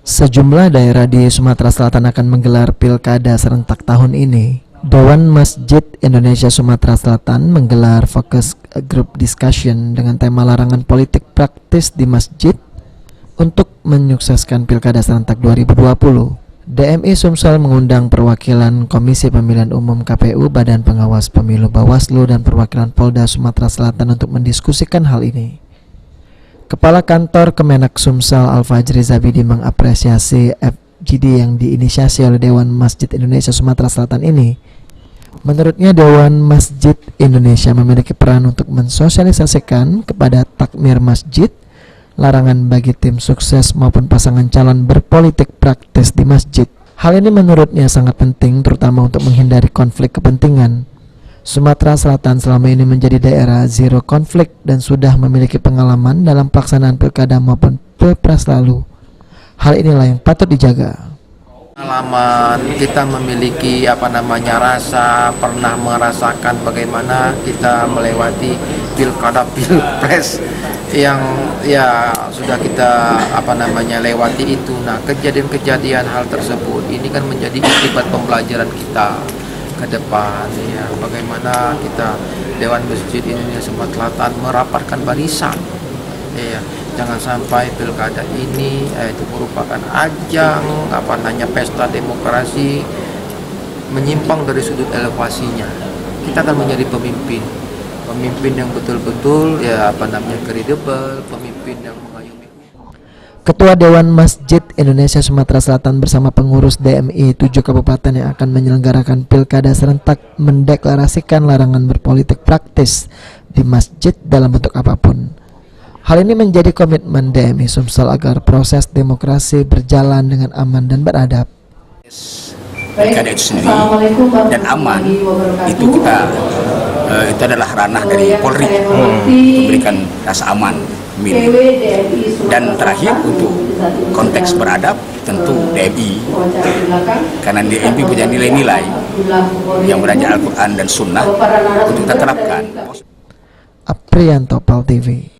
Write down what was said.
Sejumlah daerah di Sumatera Selatan akan menggelar pilkada serentak tahun ini. Dewan Masjid Indonesia Sumatera Selatan menggelar focus group discussion dengan tema larangan politik praktis di masjid untuk menyukseskan pilkada serentak 2020. DMI Sumsel mengundang perwakilan Komisi Pemilihan Umum KPU, Badan Pengawas Pemilu Bawaslu, dan perwakilan Polda Sumatera Selatan untuk mendiskusikan hal ini. Kepala Kantor Kemenak Sumsel Al-Fajri Zabidi mengapresiasi FGD yang diinisiasi oleh Dewan Masjid Indonesia Sumatera Selatan ini. Menurutnya Dewan Masjid Indonesia memiliki peran untuk mensosialisasikan kepada takmir masjid larangan bagi tim sukses maupun pasangan calon berpolitik praktis di masjid. Hal ini menurutnya sangat penting terutama untuk menghindari konflik kepentingan. Sumatera Selatan selama ini menjadi daerah zero konflik dan sudah memiliki pengalaman dalam pelaksanaan pilkada maupun pilpres lalu. Hal inilah yang patut dijaga. Pengalaman kita memiliki rasa pernah merasakan bagaimana kita melewati pilkada pilpres yang sudah kita lewati itu. Nah, kejadian-kejadian hal tersebut ini kan menjadi akibat pembelajaran kita ke depan ya, bagaimana kita Dewan Masjid Indonesia Sumatera Selatan merapatkan barisan ya, jangan sampai pilkada ini itu merupakan ajang pesta demokrasi menyimpang dari sudut elevasinya. Kita akan menjadi pemimpin yang betul-betul kredibel, pemimpin yang mengayomi. Ketua Dewan Masjid Indonesia Sumatera Selatan bersama pengurus DMI 7 kabupaten yang akan menyelenggarakan pilkada serentak mendeklarasikan larangan berpolitik praktis di masjid dalam bentuk apapun. Hal ini menjadi komitmen DMI Sumsel agar proses demokrasi berjalan dengan aman dan beradab. Pilkada itu sendiri dan aman itu itu adalah ranah dari Polri memberikan rasa aman. Dan terakhir untuk konteks beradab tentu DMI, karena DMI punya nilai-nilai yang beranjak Al-Quran dan Sunnah untuk kita terapkan. Aprianto, PAL TV.